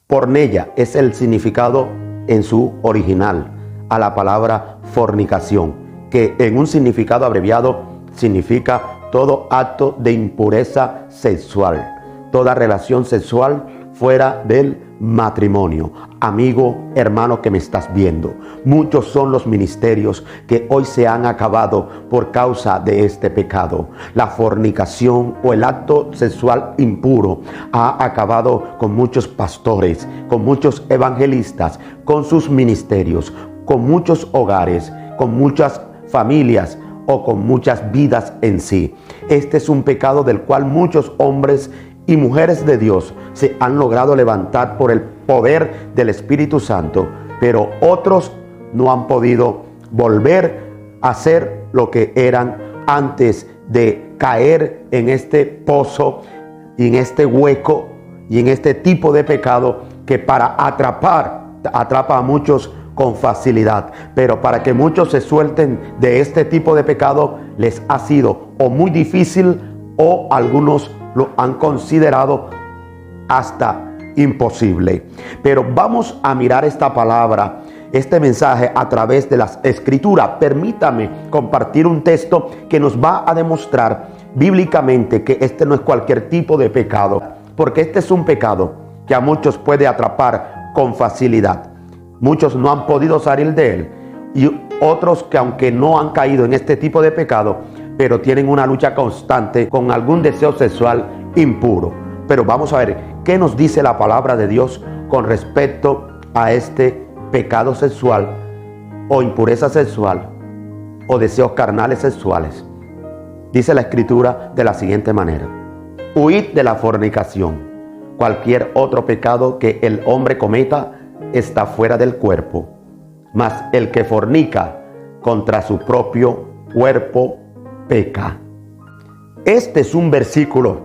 Porneia es el significado en su original a la palabra fornicación, que en un significado abreviado significa todo acto de impureza sexual, toda relación sexual fuera del matrimonio. Amigo, hermano que me estás viendo, muchos son los ministerios que hoy se han acabado por causa de este pecado. La fornicación o el acto sexual impuro ha acabado con muchos pastores, con muchos evangelistas, con sus ministerios, con muchos hogares, con muchas familias o con muchas vidas en sí. Este es un pecado del cual muchos hombres y mujeres de Dios se han logrado levantar por el poder del Espíritu Santo, pero otros no han podido volver a ser lo que eran antes de caer en este pozo y en este hueco y en este tipo de pecado que atrapa a muchos con facilidad, pero para que muchos se suelten de este tipo de pecado les ha sido o muy difícil o algunos lo han considerado hasta imposible. Pero vamos a mirar esta palabra, este mensaje a través de las Escrituras. Permítame compartir un texto que nos va a demostrar bíblicamente que este no es cualquier tipo de pecado, porque este es un pecado que a muchos puede atrapar con facilidad. Muchos no han podido salir de él y otros que aunque no han caído en este tipo de pecado, pero tienen una lucha constante con algún deseo sexual impuro. Pero vamos a ver qué nos dice la palabra de Dios con respecto a este pecado sexual o impureza sexual o deseos carnales sexuales. Dice la Escritura de la siguiente manera: huid de la fornicación. Cualquier otro pecado que el hombre cometa está fuera del cuerpo, mas el que fornica contra su propio cuerpo peca. Este es un versículo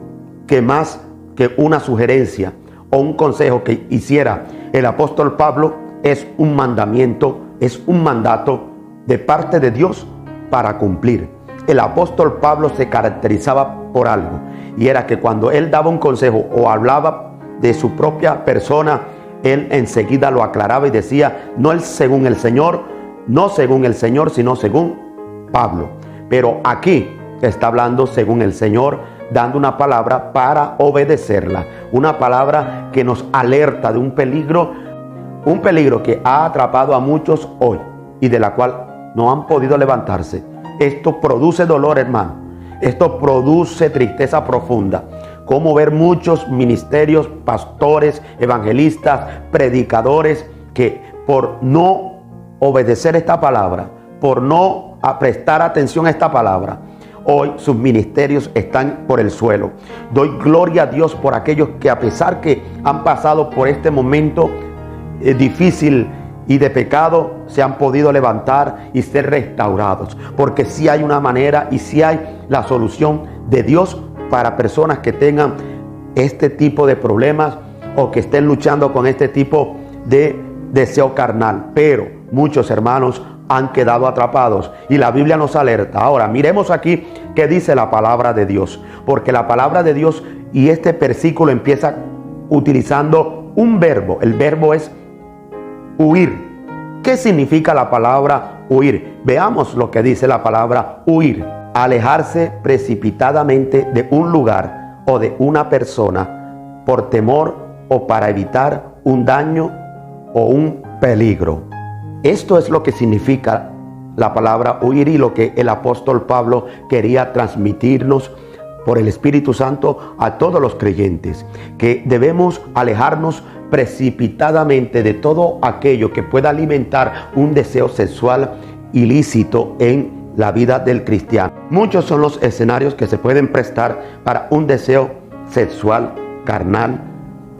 que más que una sugerencia o un consejo que hiciera el apóstol Pablo, es un mandamiento, es un mandato de parte de Dios para cumplir. El apóstol Pablo se caracterizaba por algo, y era que cuando él daba un consejo o hablaba de su propia persona, él enseguida lo aclaraba y decía, no según el Señor, no según el Señor, sino según Pablo. Pero aquí está hablando según el Señor, dando una palabra para obedecerla. Una palabra que nos alerta de un peligro que ha atrapado a muchos hoy y de la cual no han podido levantarse. Esto produce dolor, hermano. Esto produce tristeza profunda. Como ver muchos ministerios, pastores, evangelistas, predicadores que por no obedecer esta palabra, por no prestar atención a esta palabra, hoy sus ministerios están por el suelo. Doy gloria a Dios por aquellos que, a pesar que han pasado por este momento difícil y de pecado, se han podido levantar y ser restaurados, porque sí hay una manera y sí hay la solución de Dios para personas que tengan este tipo de problemas o que estén luchando con este tipo de deseo carnal. Pero muchos hermanos han quedado atrapados y la Biblia nos alerta. Ahora miremos aquí qué dice la palabra de Dios, porque la palabra de Dios, y este versículo empieza utilizando un verbo. El verbo es huir. ¿Qué significa la palabra huir? Veamos lo que dice la palabra huir: alejarse precipitadamente de un lugar o de una persona por temor o para evitar un daño o un peligro. Esto es lo que significa la palabra huir y lo que el apóstol Pablo quería transmitirnos por el Espíritu Santo a todos los creyentes, que debemos alejarnos precipitadamente de todo aquello que pueda alimentar un deseo sexual ilícito en la vida del cristiano. Muchos son los escenarios que se pueden prestar para un deseo sexual carnal,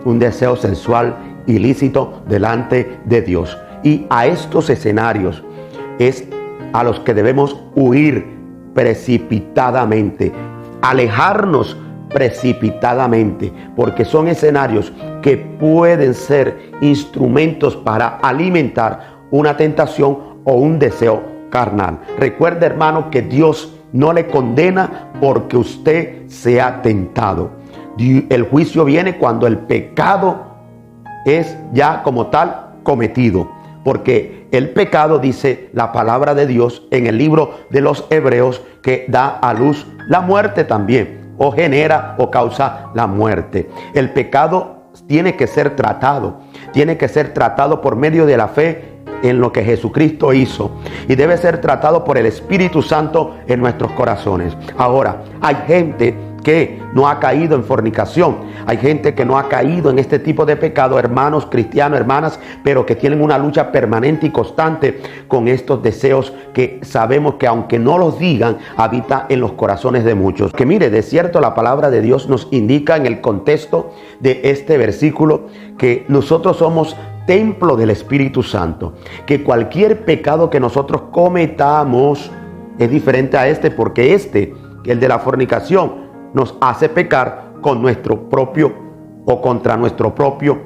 un deseo sexual ilícito delante de Dios. Y a estos escenarios es a los que debemos huir precipitadamente, alejarnos precipitadamente, porque son escenarios que pueden ser instrumentos para alimentar una tentación o un deseo carnal. Recuerde, hermano, que Dios no le condena porque usted sea tentado. El juicio viene cuando el pecado es ya como tal cometido. Porque el pecado, dice la palabra de Dios en el libro de los Hebreos, que da a luz la muerte también, o genera o causa la muerte. El pecado tiene que ser tratado por medio de la fe en lo que Jesucristo hizo, y debe ser tratado por el Espíritu Santo en nuestros corazones. Ahora, hay gente que no ha caído en fornicación, hay gente que no ha caído en este tipo de pecado, hermanos cristianos, hermanas, pero que tienen una lucha permanente y constante con estos deseos que sabemos que, aunque no los digan, habita en los corazones de muchos. Que mire, de cierto la palabra de Dios nos indica en el contexto de este versículo que nosotros somos templo del Espíritu Santo, que cualquier pecado que nosotros cometamos es diferente a este, porque el de la fornicación, nos hace pecar con nuestro propio o contra nuestro propio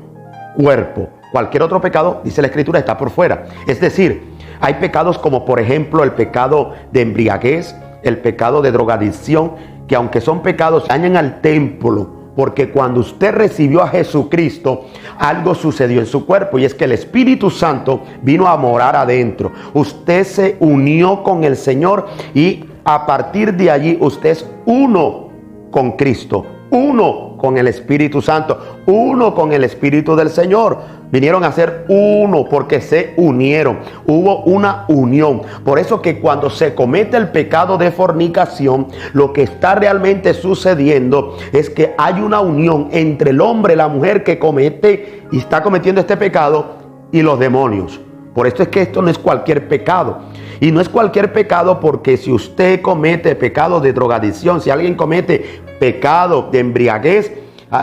cuerpo. Cualquier otro pecado, dice la Escritura, está por fuera. Es decir, hay pecados como por ejemplo el pecado de embriaguez, el pecado de drogadicción, que aunque son pecados, dañan al templo. Porque cuando usted recibió a Jesucristo, algo sucedió en su cuerpo, y es que el Espíritu Santo vino a morar adentro. Usted se unió con el Señor, y a partir de allí usted es uno con Cristo, uno con el Espíritu Santo, uno con el Espíritu del Señor. Vinieron a ser uno porque se unieron. Hubo una unión. Por eso que cuando se comete el pecado de fornicación, lo que está realmente sucediendo es que hay una unión entre el hombre y la mujer que comete y está cometiendo este pecado, y los demonios. Por esto es que esto no es cualquier pecado. Y no es cualquier pecado porque si usted comete pecado de drogadicción, si alguien comete pecado de embriaguez,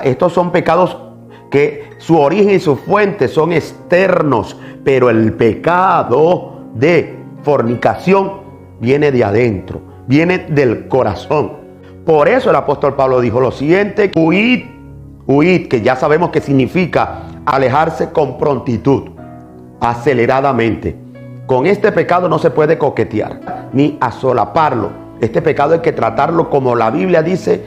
estos son pecados que su origen y su fuente son externos. Pero el pecado de fornicación viene de adentro, viene del corazón. Por eso el apóstol Pablo dijo lo siguiente: huid, que ya sabemos que significa alejarse con prontitud, aceleradamente. Con este pecado no se puede coquetear ni asolaparlo. Este pecado hay que tratarlo como la Biblia dice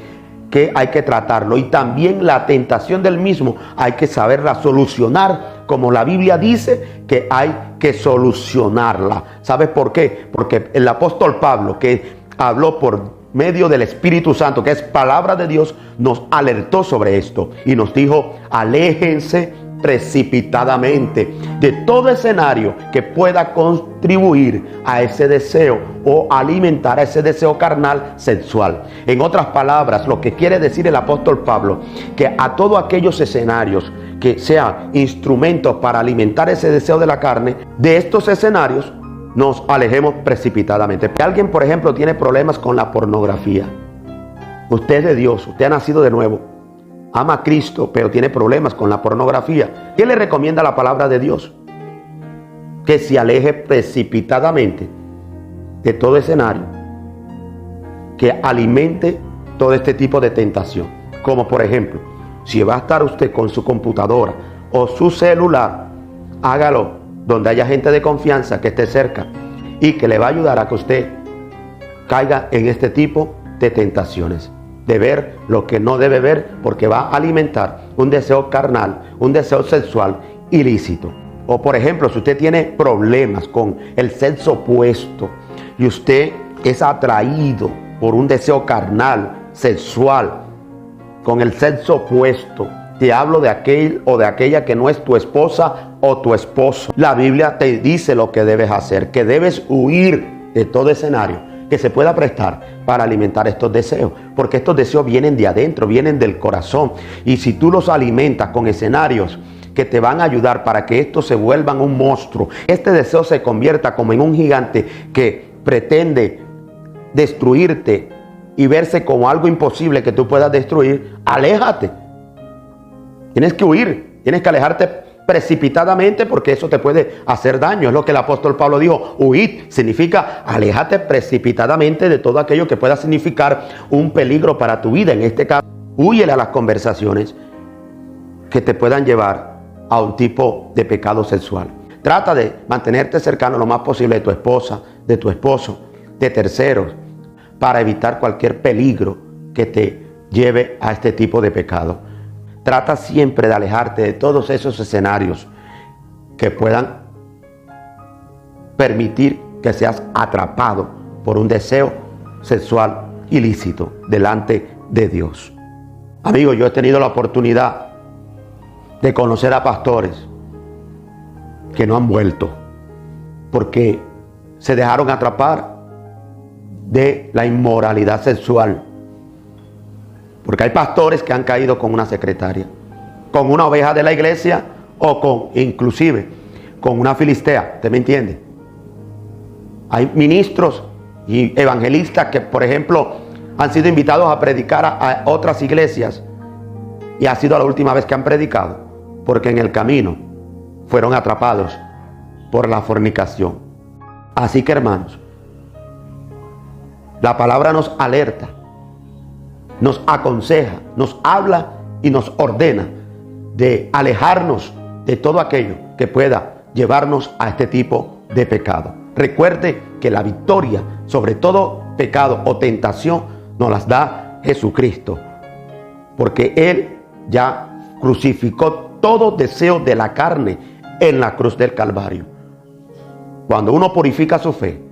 que hay que tratarlo. Y también la tentación del mismo hay que saberla solucionar como la Biblia dice que hay que solucionarla. ¿Sabes por qué? Porque el apóstol Pablo, que habló por medio del Espíritu Santo, que es palabra de Dios, nos alertó sobre esto y nos dijo: aléjense precipitadamente de todo escenario que pueda contribuir a ese deseo o alimentar a ese deseo carnal sexual. En otras palabras, lo que quiere decir el apóstol Pablo, que a todos aquellos escenarios que sean instrumentos para alimentar ese deseo de la carne, de estos escenarios nos alejemos precipitadamente. Si alguien, por ejemplo, tiene problemas con la pornografía, usted es de Dios, usted ha nacido de nuevo, ama a Cristo, pero tiene problemas con la pornografía, ¿qué le recomienda la palabra de Dios? Que se aleje precipitadamente de todo escenario que alimente todo este tipo de tentación. Como por ejemplo, si va a estar usted con su computadora o su celular, hágalo donde haya gente de confianza que esté cerca y que le va a ayudar a que usted caiga en este tipo de tentaciones, de ver lo que no debe ver, porque va a alimentar un deseo carnal, un deseo sexual ilícito. O por ejemplo, si usted tiene problemas con el sexo opuesto y usted es atraído por un deseo carnal, sexual, con el sexo opuesto, te hablo de aquel o de aquella que no es tu esposa o tu esposo. La Biblia te dice lo que debes hacer, que debes huir de todo escenario que se pueda prestar para alimentar estos deseos, porque estos deseos vienen de adentro, vienen del corazón, y si tú los alimentas con escenarios que te van a ayudar para que estos se vuelvan un monstruo, este deseo se convierta como en un gigante que pretende destruirte y verse como algo imposible que tú puedas destruir, aléjate. Tienes que huir, tienes que alejarte precipitadamente, porque eso te puede hacer daño. Es lo que el apóstol Pablo dijo: huid significa aléjate precipitadamente de todo aquello que pueda significar un peligro para tu vida. En este caso, húyele a las conversaciones que te puedan llevar a un tipo de pecado sexual. Trata de mantenerte cercano lo más posible de tu esposa, de tu esposo, de terceros, para evitar cualquier peligro que te lleve a este tipo de pecado. Trata siempre de alejarte de todos esos escenarios que puedan permitir que seas atrapado por un deseo sexual ilícito delante de Dios. Amigo, yo he tenido la oportunidad de conocer a pastores que no han vuelto porque se dejaron atrapar de la inmoralidad sexual. Porque hay pastores que han caído con una secretaria, con una oveja de la iglesia o inclusive con una filistea. ¿Usted me entiende? Hay ministros y evangelistas que, por ejemplo, han sido invitados a predicar a otras iglesias y ha sido la última vez que han predicado porque en el camino fueron atrapados por la fornicación. Así que, hermanos, la palabra nos alerta, nos aconseja, nos habla y nos ordena de alejarnos de todo aquello que pueda llevarnos a este tipo de pecado. Recuerde que la victoria sobre todo pecado o tentación nos las da Jesucristo, porque Él ya crucificó todo deseo de la carne en la cruz del Calvario. Cuando uno purifica su fe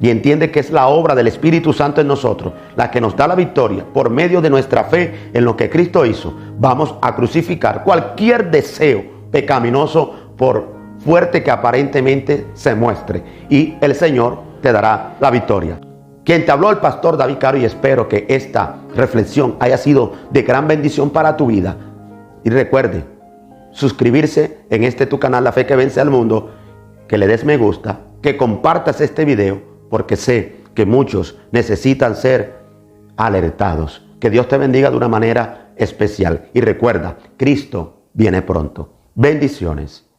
y entiende que es la obra del Espíritu Santo en nosotros la que nos da la victoria por medio de nuestra fe en lo que Cristo hizo, vamos a crucificar cualquier deseo pecaminoso por fuerte que aparentemente se muestre, y el Señor te dará la victoria. Quien te habló, el pastor David Caro, y espero que esta reflexión haya sido de gran bendición para tu vida. Y recuerde suscribirse en este tu canal La Fe que Vence al Mundo, que le des me gusta, que compartas este video, porque sé que muchos necesitan ser alertados. Que Dios te bendiga de una manera especial. Y recuerda, Cristo viene pronto. Bendiciones.